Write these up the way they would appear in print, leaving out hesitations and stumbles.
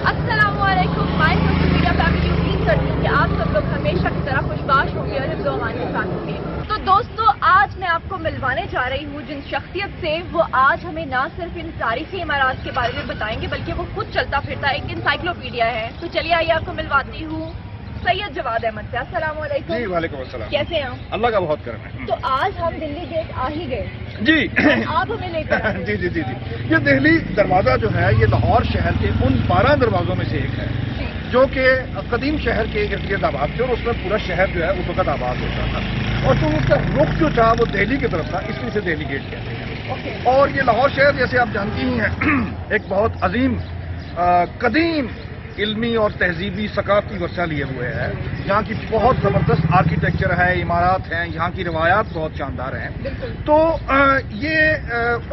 अस्सलामुअलैकुम my social media family, उम्मीद करती हूँ कि आप सब लोग हमेशा की तरह खुशबाश होंगे और हिफ्ज़ व अमान के साथ होंगे। तो दोस्तों, आज मैं आपको मिलवाने जा रही हूँ जिन शख्सियत से, वो आज हमें ना सिर्फ इन तारीखी इमारत के बारे में बताएंगे बल्कि वो खुद चलता फिरता एक इंसाइक्लोपीडिया है। तो चलिए आइए आपको मिलवाती हूँ सैयद जवाद अहमद से। अस्सलामुअलैकुम। जी वालेकुम अस्सलाम। कैसे हैं? अल्लाह का बहुत करम है। तो आज हम दिल्ली गेट आ ही गए जी आप हमें लेकर आए। जी जी जी जी ये दिल्ली दरवाज़ा जो है ये लाहौर शहर के उन 12 दरवाज़ों में से एक है जो कि कदीम शहर के इर्द गिर्द आबाद थे और उसमें पूरा शहर जो है उस वक्त आबाद होता था और तो उसका रुख जो था वो दिल्ली की तरफ था, इसलिए से दिल्ली गेट कहते हैं। और ये लाहौर शहर जैसे आप जानती ही हैं एक बहुत अजीम कदीम इल्मी और तहजीबी सकाफती वर्षा लिए हुए है। यहाँ की बहुत ज़बरदस्त आर्किटेक्चर है, इमारत हैं, यहाँ की रवायात बहुत शानदार हैं। तो ये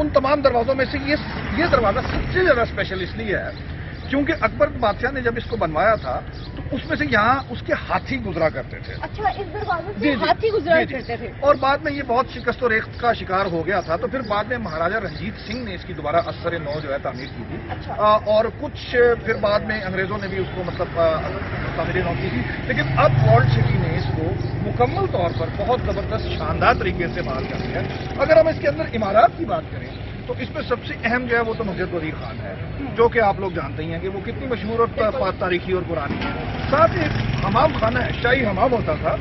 उन तमाम दरवाज़ों में से ये दरवाज़ा सबसे ज़्यादा स्पेशल इसलिए है क्योंकि अकबर बादशाह ने जब इसको बनवाया था तो उसमें से यहाँ उसके हाथी गुजरा करते थे। अच्छा, इस दरवाजे से हाथी गुजरा करते थे। और बाद में ये बहुत शिकस्त और रेख्त का शिकार हो गया था, तो फिर बाद में महाराजा रंजीत सिंह ने इसकी दोबारा असर नौ जो है तामीर की थी। अच्छा। और कुछ फिर बाद में अंग्रेजों ने भी उसको तामीर नौ की थी, लेकिन अब वर्ल्ड सिटी ने इसको मुकम्मल तौर पर बहुत ज़बरदस्त शानदार तरीके से बहाल कर दिया है। अगर हम इसके अंदर इमारत की बात करें तो इसमें सबसे अहम जो है वो तो मस्जिद वज़ीर खान है, जो कि आप लोग जानते ही हैं कि वो कितनी मशहूर और तारीखी और पुरानी है। साथ ही हमाम खाना है, शाही हमाम होता था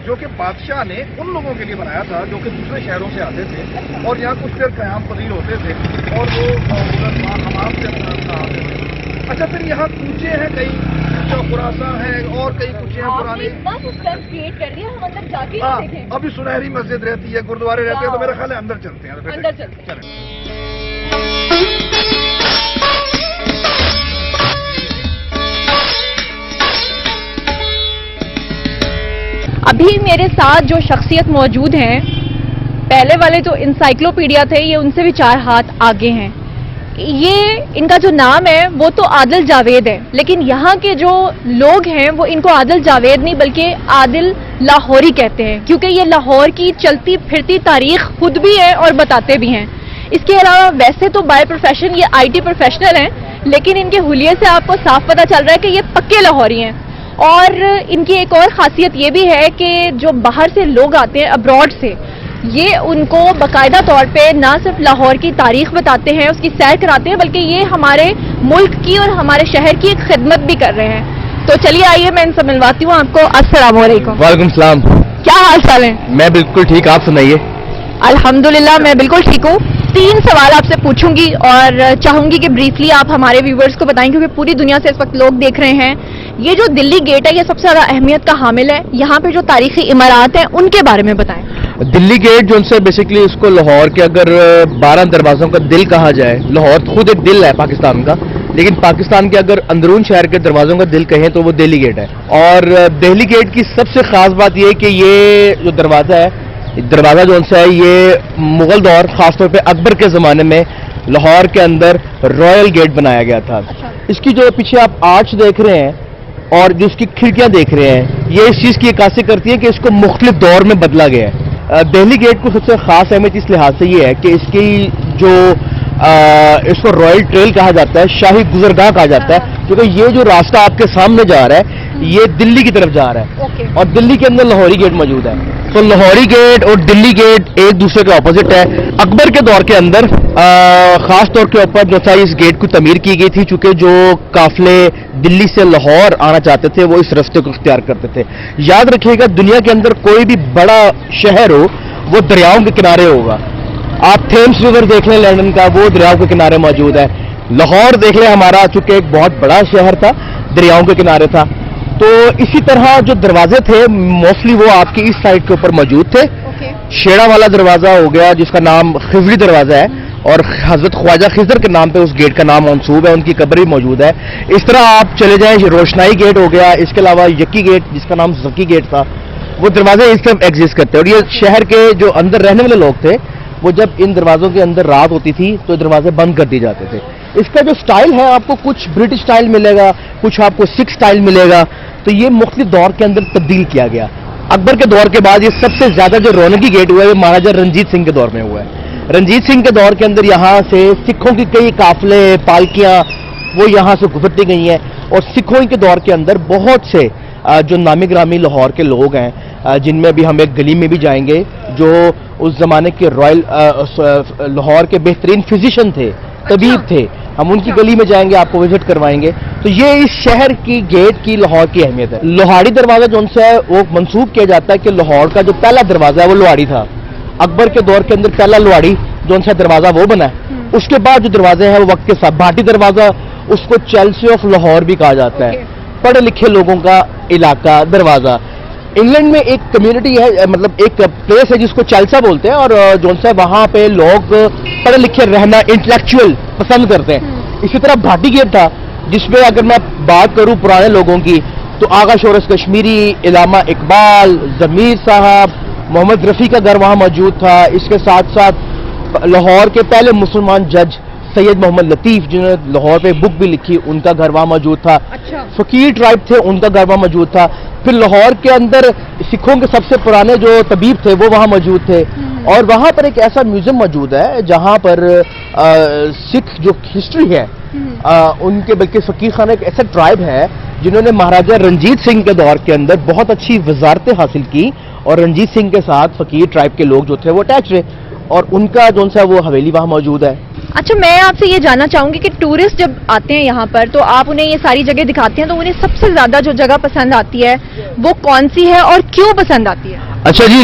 जो कि बादशाह ने उन लोगों के लिए बनाया था जो कि दूसरे शहरों से आते थे और यहाँ कुछ देर क़याम पजीर होते थे और वो हमाम से आते थे। अच्छा, फिर यहाँ कूचे हैं कई, खुरासा है और कई कूचे हैं पुराने। क्रिएट कर दिया, हम अंदर जाके देखें। अभी सुनहरी मस्जिद रहती है, गुरुद्वारे रहते हैं, तो मेरा ख्याल है अंदर चलते हैं। अंदर चलते हैं। अभी मेरे साथ जो शख्सियत मौजूद हैं, पहले वाले जो इंसाइक्लोपीडिया थे, ये उनसे भी 4 हाथ आगे हैं। ये इनका जो नाम है वो तो आदिल जावेद है, लेकिन यहाँ के जो लोग हैं वो इनको आदिल जावेद नहीं बल्कि आदिल लाहौरी कहते हैं, क्योंकि ये लाहौर की चलती फिरती तारीख खुद भी है और बताते भी हैं। इसके अलावा वैसे तो बाय प्रोफेशन ये IT प्रोफेशनल हैं, लेकिन इनके हुलिये से आपको साफ पता चल रहा है कि ये पक्के लाहौरी हैं। और इनकी एक और खासियत ये भी है कि जो बाहर से लोग आते हैं अब्रॉड से, ये उनको बाकायदा तौर पे ना सिर्फ लाहौर की तारीख बताते हैं, उसकी सैर कराते हैं, बल्कि ये हमारे मुल्क की और हमारे शहर की एक खिदमत भी कर रहे हैं। तो चलिए आइए मैं इनसे मिलवाती हूँ आपको। अस्सलाम वालेकुम। वालेकुम सलाम। क्या हाल चाल है? मैं बिल्कुल ठीक, आप सुनाइए। अल्हम्दुलिल्लाह मैं बिल्कुल ठीक हूँ। 3 सवाल आपसे पूछूंगी और चाहूंगी कि ब्रीफली आप हमारे व्यूवर्स को बताएं, क्योंकि पूरी दुनिया से इस वक्त लोग देख रहे हैं। ये जो दिल्ली गेट है ये सबसे ज्यादा अहमियत का हामिल है, यहाँ पे जो तारीखी इमारत हैं उनके बारे में बताएं। दिल्ली गेट जो उनसे बेसिकली उसको लाहौर के अगर 12 दरवाज़ों का दिल कहा जाए, लाहौर खुद एक दिल है पाकिस्तान का, लेकिन पाकिस्तान के अगर अंदरून शहर के दरवाज़ों का दिल कहें तो वो दिल्ली गेट है। और दिल्ली गेट की सबसे खास बात ये है कि ये जो दरवाज़ा है, दरवाज़ा जो उनसे है, ये मुगल दौर खासतौर पर अकबर के ज़माने में लाहौर के अंदर रॉयल गेट बनाया गया था। इसकी जो पीछे आप आर्च देख रहे हैं और जो इसकी खिड़कियां देख रहे हैं, ये इस चीज़ की अक्कासी करती है कि इसको मुख्तलिफ दौर में बदला गया है। दिल्ली गेट को सबसे खास अहमियत इस लिहाज से ये है कि इसकी जो इसको रॉयल ट्रेल कहा जाता है, शाही गुजरगाह कहा जाता है, क्योंकि ये जो रास्ता आपके सामने जा रहा है ये दिल्ली की तरफ जा रहा है और दिल्ली के अंदर लाहौरी गेट मौजूद है। तो लाहौरी गेट और दिल्ली गेट एक दूसरे के ऑपोजिट है। अकबर के दौर के अंदर खास तौर के ऊपर जो था इस गेट को तमीर की गई थी, चूंकि जो काफिले दिल्ली से लाहौर आना चाहते थे वो इस रास्ते को इख्तियार करते थे। याद रखिएगा, दुनिया के अंदर कोई भी बड़ा शहर हो वो दरियाओं के किनारे होगा। आप थेम्स रिवर देख लें लंदन का, वो दरियाओं के किनारे मौजूद है। लाहौर देख लें हमारा, चूंकि एक बहुत बड़ा शहर था, दरियाओं के किनारे था। तो इसी तरह जो दरवाजे थे मोस्टली वो आपकी इस साइड के ऊपर मौजूद थे। शेड़ा वाला दरवाजा हो गया जिसका नाम खिजरी दरवाजा है और हजरत ख्वाजा खिजर के नाम पे उस गेट का नाम मंसूब है, उनकी कब्र भी मौजूद है। इस तरह आप चले जाएं, रोशनाई गेट हो गया, इसके अलावा यकी गेट जिसका नाम जकी गेट था, वो दरवाजे इस तरह एग्जिस्ट करते हैं। और ये शहर के जो अंदर रहने वाले लोग थे वो जब इन दरवाजों के अंदर रात होती थी तो दरवाजे बंद कर दिए जाते थे। इसका जो स्टाइल है आपको कुछ ब्रिटिश स्टाइल मिलेगा, कुछ आपको सिख स्टाइल मिलेगा, तो ये मुख्तलिफ दौर के अंदर तब्दील किया गया। अकबर के दौर के बाद ये सबसे ज्यादा जो रौनकी गेट हुआ है महाराजा रंजीत सिंह के दौर में हुआ है। रंजीत सिंह के दौर के अंदर यहाँ से सिखों की कई काफिले, पालकियां وہ یہاں سے गुजरती गई हैं। और सिखों के दौर के अंदर बहुत से जो नामी ग्रामी लाहौर के लोग हैं, जिनमें भी हम एक गली में भी जाएंगे जो उस ज़माने के रॉयल लाहौर के बेहतरीन फिजिशियन थे, तबीब थे, हम उनकी गली में जाएंगे, आपको विजिट करवाएंगे। तो ये इस शहर की गेट की लाहौर की अहमियत है। लोहाड़ी दरवाज़ा जो है वो मंसूब किया जाता है कि लाहौर का जो पहला दरवाज़ा है वो लोहाड़ी था। अकबर के दौर के अंदर पहला लोहाड़ी जो सा दरवाज़ा वो बना है। उसके बाद जो दरवाजे हैं वो वक्त के साथ भाटी दरवाज़ा, उसको चेल्सी ऑफ लाहौर भी कहा जाता है, पढ़े लिखे लोगों का इलाका दरवाज़ा। इंग्लैंड में एक कम्युनिटी है, मतलब एक प्लेस है जिसको चेल्सा बोलते हैं, और जो सा वहाँ पे लोग पढ़े लिखे रहना, इंटेलेक्चुअल पसंद करते हैं। इसी तरह भाटी गेट था जिसमें अगर मैं बात करूँ पुराने लोगों की तो आगा शोरस कश्मीरी, इलामा इकबाल, ज़मीर साहब, मोहम्मद रफ़ी का घर वहाँ मौजूद था। इसके साथ साथ लाहौर के पहले मुसलमान जज सैयद मोहम्मद लतीफ़, जिन्होंने लाहौर पे बुक भी लिखी, उनका घर वहाँ मौजूद था। अच्छा। फ़कीर ट्राइब थे, उनका घर वहाँ मौजूद था। फिर लाहौर के अंदर सिखों के सबसे पुराने जो तबीब थे वो वहाँ मौजूद थे। और वहाँ पर एक ऐसा म्यूजियम मौजूद है जहाँ पर सिख जो हिस्ट्री है उनके, बल्कि फ़कीर खान एक ऐसा ट्राइब है जिन्होंने महाराजा रंजीत सिंह के दौर के अंदर बहुत अच्छी वजारतें हासिल की, और रंजीत सिंह के साथ फ़कीर ट्राइब के लोग जो थे वो अटैच रहे, और उनका जो सा वो हवेली वहाँ मौजूद है। अच्छा, मैं आपसे ये जानना चाहूंगी कि टूरिस्ट जब आते हैं यहाँ पर तो आप उन्हें ये सारी जगह दिखाते हैं, तो उन्हें सबसे ज्यादा जो जगह पसंद आती है वो कौन सी है और क्यों पसंद आती है? अच्छा जी,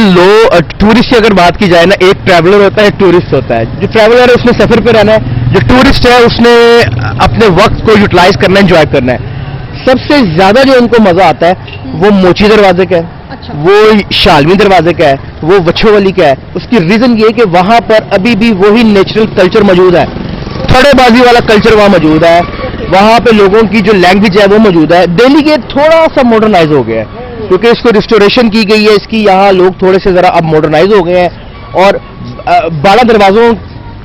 टूरिस्ट की अगर बात की जाए ना, एक ट्रैवलर होता है, एक टूरिस्ट होता है। जो ट्रैवलर है उसने सफर पे रहना है, जो टूरिस्ट है उसने अपने वक्त को यूटिलाइज करना है, एंजॉय करना है। सबसे ज्यादा जो उनको मजा आता है वो मोची दरवाजे का है। अच्छा। वो शालवी दरवाजे का है, वो वछोवली का है। उसकी रीजन ये है कि वहां पर अभी भी वही नेचुरल कल्चर मौजूद है, थड़ेबाजी वाला कल्चर वहां मौजूद है, वहां पे लोगों की जो लैंग्वेज है वो मौजूद है। दिल्ली गेट थोड़ा सा मॉडर्नाइज हो गया है क्योंकि इसको रिस्टोरेशन की गई है, इसकी यहाँ लोग थोड़े से जरा अब मॉडर्नाइज हो गए हैं। और 12 दरवाजों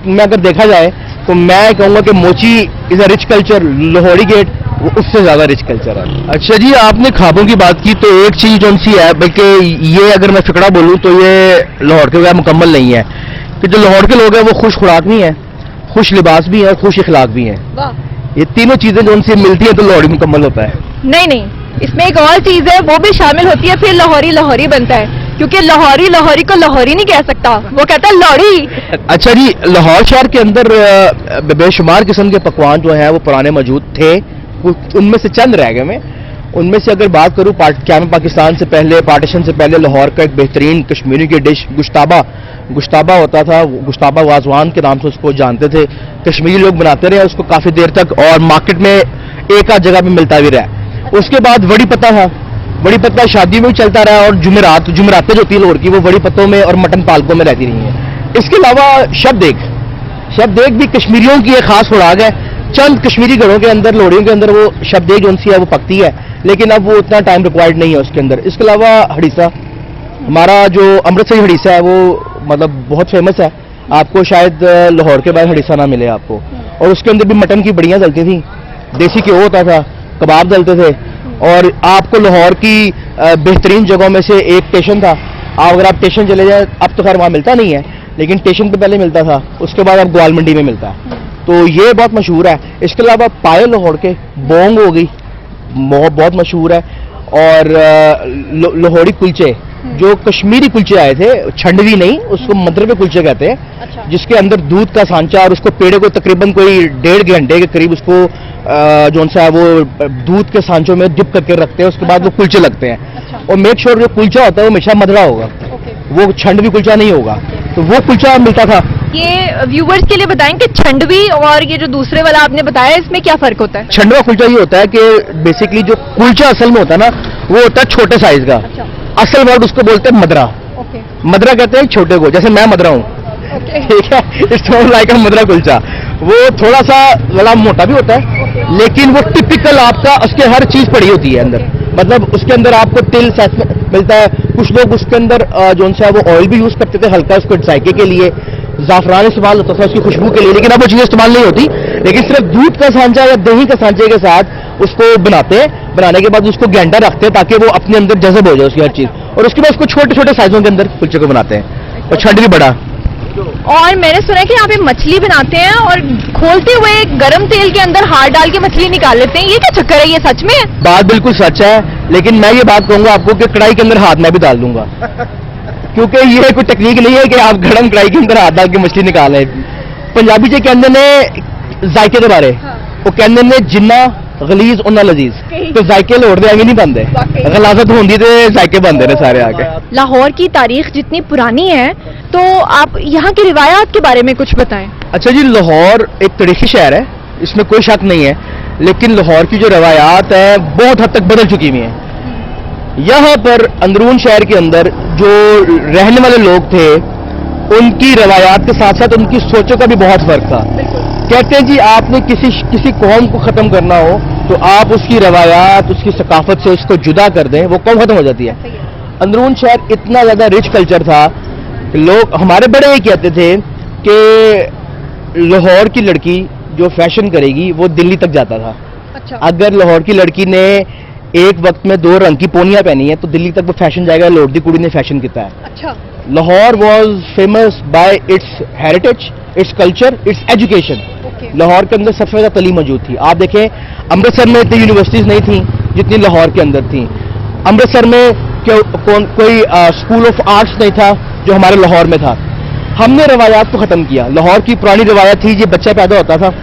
में अगर देखा जाए तो मैं कहूँगा कि Mochi is a rich culture, Lahori gate वो उससे ज्यादा रिच कल्चर है। अच्छा जी, आपने ख्वाबों की बात की तो एक चीज जो सी है, बल्कि ये अगर मैं फिकड़ा बोलूँ तो ये लाहौर के बगैर मुकम्मल नहीं है कि जो लाहौर के लोग हैं वो खुश खुराक भी हैं, खुश लिबास भी हैं और खुश इखलाक भी हैं। ये तीनों चीजें जो उनसे मिलती हैं तो लाहौरी मुकम्मल होता है। नहीं नहीं, इसमें एक और चीज है वो भी शामिल होती है, फिर लाहौरी लाहौरी बनता है, क्योंकि लाहौरी लाहौरी को लाहौरी नहीं कह सकता, वो कहता है लौड़ी। अच्छा जी, लाहौर शहर के अंदर बेशुमार किस्म के पकवान जो हैं वो पुराने मौजूद थे, उनमें से चंद रह गए। मैं उनमें से अगर बात करूँ, क्या में पाकिस्तान से पहले, पार्टीशन से पहले लाहौर का एक बेहतरीन कश्मीरी की डिश गुश्ताबा होता था। गुश्ताबा वाजवान के नाम से उसको जानते थे, कश्मीरी लोग बनाते रहे उसको काफ़ी देर तक, और मार्केट में एक आध जगह भी मिलता भी रहा। उसके बाद वड़ी पत्ता था, वड़ी पत्ता शादी में भी चलता रहा, और जुमेरातें जो थी लाहौर की वो वड़ी पत्तों में और मटन पालकों में रहती रही हैं। इसके अलावा शबदेग भी कश्मीरियों की एक खास खुराक है। चंद कश्मीरी घरों के अंदर, लोहड़ियों के अंदर वो शबदेग जो सी है वो पकती है, लेकिन अब वो उतना टाइम रिक्वायर्ड नहीं है उसके अंदर। इसके अलावा हड़ीसा, हमारा जो अमृतसरी हड़ीसा है वो मतलब बहुत फेमस है, आपको शायद लाहौर के बाद हड़ीसा ना मिले आपको। और उसके अंदर भी मटन की बढ़िया डलती थी, देसी घ्यो होता था, कबाब डलते थे। और आपको लाहौर की बेहतरीन जगहों में से एक स्टेशन था, अगर आप स्टेशन चले जाए, अब तो खैर वहाँ मिलता नहीं है, लेकिन स्टेशन पे पहले मिलता था, उसके बाद अब ग्वाल मंडी में मिलता है, तो ये बहुत मशहूर है। इसके अलावा पाए लाहौर के, बोंग हो गई, बहुत मशहूर है। और लाहौरी कुलचे, जो कश्मीरी कुलचे आए थे, छंडवी नहीं, उसको मदरबे कुलचे कहते हैं। अच्छा। जिसके अंदर दूध का सांचा, और उसको पेड़े को तकरीबन कोई 1.5 घंटे के करीब उसको जो सा है वो दूध के सांचों में डिप करके रखते हैं, उसके बाद वो कुलचे लगते हैं। अच्छा। और मेक श्योर जो कुलचा होता है वो हमेशा मदरा होगा, वो छंडवी कुलचा नहीं होगा, तो वो कुलचा मिलता था। ये व्यूवर्स के लिए बताएं कि छंडवी और ये जो दूसरे वाला आपने बताया, इसमें क्या फर्क होता है? छंडवा कुलचा ये होता है कि बेसिकली जो कुलचा असल में होता है ना वो होता है छोटे साइज का। अच्छा। असल वर्ड उसको बोलते हैं मदरा। ओके। मदरा कहते हैं छोटे को, जैसे मैं मदरा हूँ, ठीक है, इट्स नॉट लाइक अ मदरा कुलचा। वो थोड़ा सा बड़ा मोटा भी होता है, लेकिन वो टिपिकल आपका, उसके हर चीज पड़ी होती है अंदर, मतलब उसके अंदर आपको तिल मिलता है। कुछ लोग उसके अंदर जो सा वो ऑयल भी यूज करते थे हल्का, उसको जायके के लिए, जाफरान इस्तेमाल होता था उसकी खुशबू के लिए, लेकिन अब वो चीजें इस्तेमाल नहीं होती, लेकिन सिर्फ दूध का सांचा या दही का सांचे के साथ उसको बनाते हैं। बनाने के बाद उसको गैंडा रखते हैं ताकि वो अपने अंदर जज़ब हो जाए उसकी हर चीज, और उसके बाद उसको छोटे छोटे साइजों के अंदर कुलचे को बनाते हैं। और छंडवी बड़ा, और मैंने सुना है कि यहाँ पे मछली बनाते हैं और खोलते हुए गरम तेल के अंदर हाथ डाल के मछली निकाल लेते हैं, ये क्या चक्कर है, ये सच में है? बात बिल्कुल सच है, लेकिन मैं ये बात कहूंगा आपको कि कढ़ाई के अंदर हाथ मैं भी डाल दूंगा, क्योंकि ये कोई टेक्निक नहीं है कि आप गरम कढ़ाई के अंदर हाथ डाल के मछली निकालें। पंजाबी जी कहते ने जायके के बारे, वो कहते ने जिन्ना गलीज उन्ना लजीज, तो जायके लोड़ दे एवं नहीं बनते, गलाजत होंगी तो जायके बनते ने सारे आके। लाहौर की तारीख जितनी पुरानी है, तो आप यहाँ की रिवायात के बारे में कुछ बताएं। अच्छा जी, लाहौर एक तारीखी शहर है, इसमें कोई शक नहीं है, लेकिन लाहौर की जो रवायात है बहुत हद तक बदल चुकी हुई हैं। यहाँ पर अंदरून शहर के अंदर जो रहने वाले लोग थे, उनकी रवायात के साथ साथ उनकी सोचों का भी बहुत फर्क था। कहते हैं जी, आपने किसी कौम को खत्म करना हो तो आप उसकी रवायात, उसकी सकाफत से उसको जुदा कर दें, वो कौम खत्म हो जाती है। अंदरून शहर इतना ज्यादा रिच कल्चर था कि लोग, हमारे बड़े ये कहते थे कि लाहौर की लड़की जो फैशन करेगी वो दिल्ली तक जाता था। अच्छा। अगर लाहौर की लड़की ने एक वक्त में 2 रंग की पोनियां पहनी है तो दिल्ली तक वो फैशन जाएगा, लाहौर की कुड़ी ने फैशन किया है। अच्छा। Lahore was famous bye it's heritage, its culture, it's education. Lahore के अंदर सबसे ज्यादा तालीम मौजूद थी। आप देखें, अमृतसर में इतनी यूनिवर्सिटीज नहीं थी जितनी लाहौर के अंदर थी। अमृतसर में कोई स्कूल ऑफ आर्ट्स नहीं था जो हमारे लाहौर में था। हमने रवायात को खत्म किया। लाहौर की पुरानी रवायत थी, ये बच्चा पैदा होता था,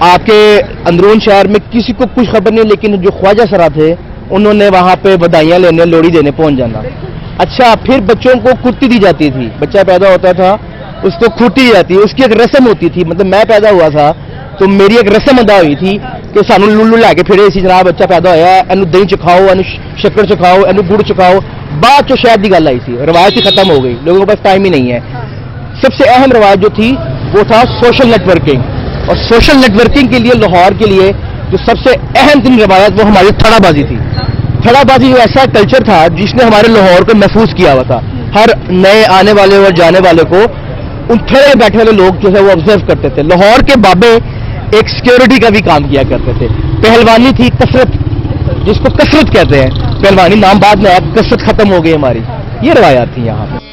आपके अंदरून शहर में किसी को कुछ खबर नहीं, लेकिन जो ख्वाजा सरा थे उन्होंने वहां पे बधाइयां लेने, लोहड़ी देने पहुंच जाना। अच्छा, फिर बच्चों को खुर्ती दी जाती थी, बच्चा पैदा होता था उसको खुर्ती दी जाती, उसकी एक रस्म होती थी। मतलब मैं पैदा हुआ था तो मेरी एक रस्म अदा हुई थी कि सानू लुल्लू लैके फिरे इसी जनाब बच्चा पैदा होया, एनू दही चखाओ, एनू शक्कर चखाओ, एनू गुड़ चखाओ। बाद चो शायद की गल आई थी, रवायत ही खत्म हो गई, लोगों के पास टाइम ही नहीं है। सबसे अहम रवायत जो थी वो था सोशल नेटवर्किंग, और सोशल नेटवर्किंग के लिए लाहौर के लिए जो सबसे अहम तीन रवायत वो हमारी थड़ाबाजी थी। थड़ाबाजी ऐसा कल्चर था जिसने हमारे लाहौर को महफूज किया हुआ था। हर नए आने वाले और जाने वाले को उन थड़े बैठे वाले लोग जो है वो ऑब्जर्व करते थे। लाहौर के बाबे एक सिक्योरिटी का भी काम किया करते थे। पहलवानी थी, कसरत, जिसको कसरत कहते हैं, पहलवानी नाम बाद में आया, कसरत खत्म हो गई हमारी। ये रवायात थी यहाँ पे।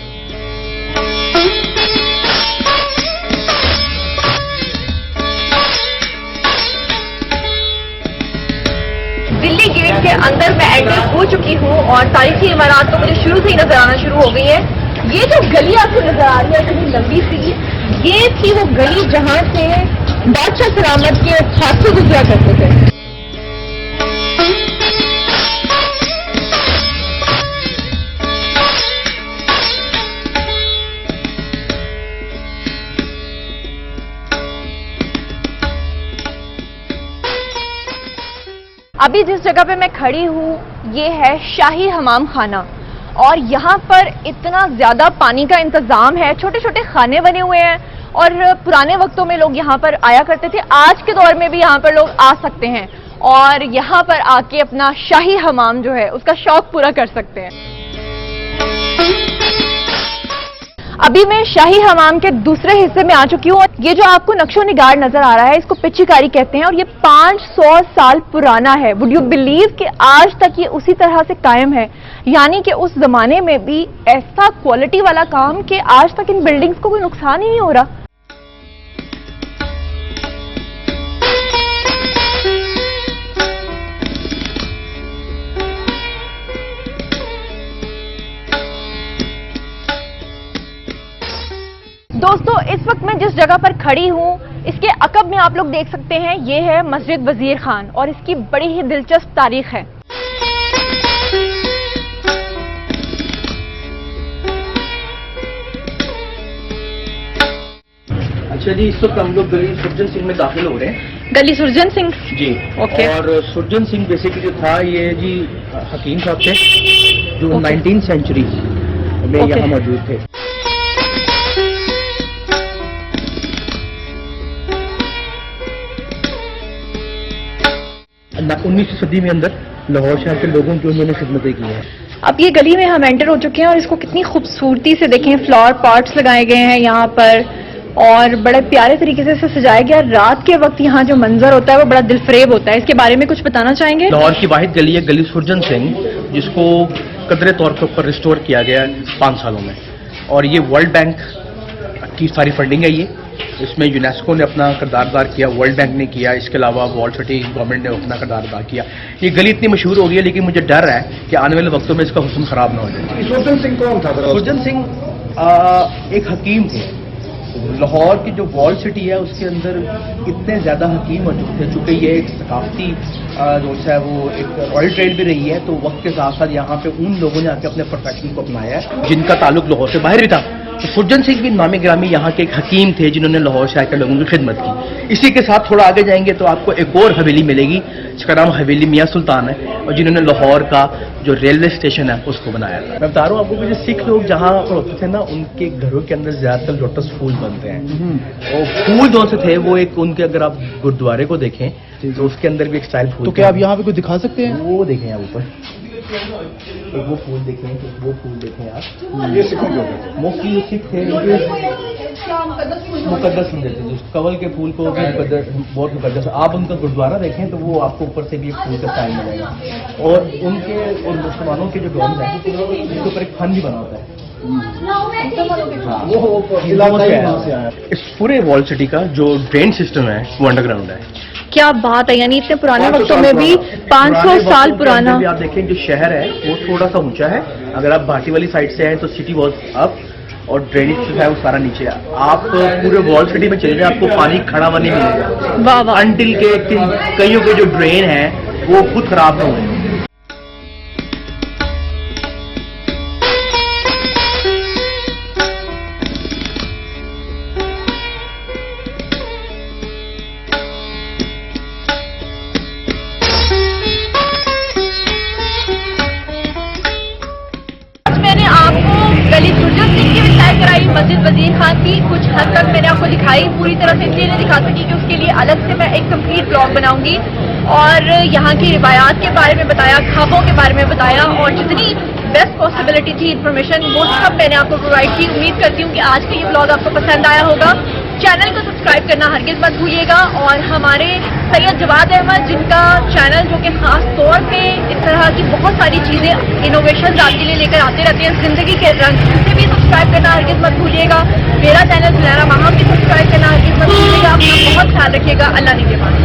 दिल्ली गेट के अंदर मैं एंटर हो चुकी हूँ और तारीखी इमारत तो मुझे शुरू से ही नजर आना शुरू हो गई है। ये जो गली आपको नजर आ रही है इतनी लंबी सी, ये थी वो गली जहाँ से बादशाह सलामत के हादसे गुजरा करते थे। अभी जिस जगह पे मैं खड़ी हूँ ये है शाही हमाम खाना, और यहाँ पर इतना ज्यादा पानी का इंतजाम है, छोटे छोटे खाने बने हुए हैं, और पुराने वक्तों में लोग यहाँ पर आया करते थे। आज के दौर में भी यहाँ पर लोग आ सकते हैं और यहाँ पर आके अपना शाही हमाम जो है उसका शौक पूरा कर सकते हैं। अभी मैं शाही हमाम के दूसरे हिस्से में आ चुकी हूँ। ये जो आपको नक्शो निगार नजर आ रहा है इसको पिच्चीकारी कहते हैं और ये 500 साल पुराना है। वुड यू बिलीव कि आज तक ये उसी तरह से कायम है, यानी कि उस जमाने में भी ऐसा क्वालिटी वाला काम कि आज तक इन बिल्डिंग्स को कोई नुकसान ही नहीं हो रहा। दोस्तों, इस वक्त मैं जिस जगह पर खड़ी हूँ इसके अकब में आप लोग देख सकते हैं ये है मस्जिद वजीर खान और इसकी बड़ी ही दिलचस्प तारीख है। अच्छा जी, इस वक्त हम लोग गली सुरजन सिंह में दाखिल हो रहे हैं। गली सुरजन सिंह जी, ओके। और सुरजन सिंह बेसिकली जो था ये जी हकीम साहब थे जो 19th सेंचुरी में यहाँ मौजूद थे। 19वीं सदी में अंदर लाहौर शहर के लोगों की उन्होंने खिदमतें की हैं। अब ये गली में हम एंटर हो चुके हैं और इसको कितनी खूबसूरती से देखें, फ्लावर पॉट्स लगाए गए हैं यहाँ पर और बड़े प्यारे तरीके से इसे सजाया गया। रात के वक्त यहाँ जो मंजर होता है वो बड़ा दिलफरेब होता है। इसके बारे में कुछ बताना चाहेंगे? लाहौर की वाहिद गली है गली सुरजन सिंह, जिसको कदरे तौर के ऊपर रिस्टोर किया गया 5 सालों में, और ये वर्ल्ड बैंक کی ساری فنڈنگ ہے یہ. اس میں یونیسکو نے اپنا کردار ادا کیا, ورلڈ بینک نے کیا, اس کے علاوہ وال سٹی گورنمنٹ نے اپنا کردار ادا کیا. یہ گلی اتنی مشہور ہو گئی ہے, لیکن مجھے ڈر ہے کہ آنے والے وقتوں میں اس کا حسن خراب نہ ہو جائے. سرجن سنگھ کون تھا؟ سرجن سنگھ ایک حکیم تھے. لاہور کی جو وال سٹی ہے اس کے اندر اتنے زیادہ حکیم موجود تھے, چونکہ یہ ایک ثقافتی جو ہے وہ ایک رائل ٹریڈ بھی رہی ہے, تو وقت کے ساتھ ساتھ یہاں پہ ان لوگوں نے آ کے اپنے پروفیشن کو اپنایا ہے جن کا تعلق لاہور سے باہر بھی تھا. تو سرجن سنگھ بھی نامی گرامی یہاں کے ایک حکیم تھے جنہوں نے لاہور شہر کے لوگوں کی خدمت کی. اسی کے ساتھ تھوڑا آگے جائیں گے تو آپ کو ایک اور حویلی ملے گی جس کا نام حویلی میاں سلطان ہے, اور جنہوں نے لاہور کا جو ریلوے اسٹیشن ہے اس کو بنایا تھا. میں بتا رہا ہوں آپ کو کہ جو سکھ لوگ جہاں پر ہوتے تھے نا, ان کے گھروں کے اندر زیادہ تر لوٹس پھول بنتے ہیں. اور پھول جو سے تھے وہ ایک ان کے, اگر آپ گرودوارے کو دیکھیں تو اس کے اندر بھی ایک اسٹائل پھول. تو کیا آپ یہاں پہ کوئی دکھا سکتے ہیں؟ وہ دیکھیں آپ اوپر, وہ پھول دیکھیں, وہ پھول دیکھیں آپ. یہ سکھوں کے ہوتے تھے. موسٹلی سکھ تھے مقدس سمجھتے تھے کنول کے پھول کو بھی بہت مقدس. آپ ان کا گرودوارہ دیکھیں تو وہ آپ کو اوپر سے بھی ایک پھول کا اسٹائل ملے گا. اور ان کے اور مسلمانوں کے جو ڈومز ہیں اس کے اوپر ایک پھن بھی بنا ہوتا ہے. اس پورے وال سٹی کا جو ڈرین سسٹم ہے وہ انڈر گراؤنڈ ہے. کیا بات ہے, یعنی اتنے پرانے وقتوں میں بھی 500 سال پرانا. آپ دیکھیں جو شہر ہے وہ تھوڑا سا اونچا ہے. اگر آپ بھاٹی والی سائڈ سے ہیں تو سٹی واز اپ اور ڈرینیج جو ہے وہ سارا نیچے ہے. آپ پورے وال سٹی میں چلے جائیں آپ کو پانی کھڑا ہوا نہیں ملے گا, واہ واہ. انٹل کے کئیوں کے جو ڈرین ہیں وہ خود خراب نہ ہوئے. میں نے آپ کو گلی سرجن سنگھ کی بھی سیر کرائی, مسجد وزیر خان کی کچھ حد تک میں نے آپ کو دکھائی. پوری طرح سے اس لیے نہیں دکھا سکی کہ اس کے لیے الگ سے میں ایک کمپلیٹ بلاگ بناؤں گی, اور یہاں کی روایات کے بارے میں بتایا, خوابوں کے بارے میں بتایا, اور جتنی بیسٹ پاسبلٹی تھی انفارمیشن وہ سب میں نے آپ کو پرووائڈ کی. امید کرتی ہوں کہ آج کا یہ بلاگ آپ کو پسند آیا ہوگا. چینل کو سبسکرائب کرنا ہرگز مت بھولیے گا, اور ہمارے سید جواد احمد جن کا چینل جو کہ خاص طور پہ اس طرح کی بہت ساری چیزیں انوویشن آپ کے لیے لے کر آتے رہتے ہیں, زندگی کے رنگ, اسے بھی سبسکرائب کرنا ہرگز مت بھولیے گا. میرا چینل زنیرہ ماہا بھی سبسکرائب کرنا ہرگز مت بھولیے گا. اپنا بہت خیال رکھیے گا. اللہ نگہبان.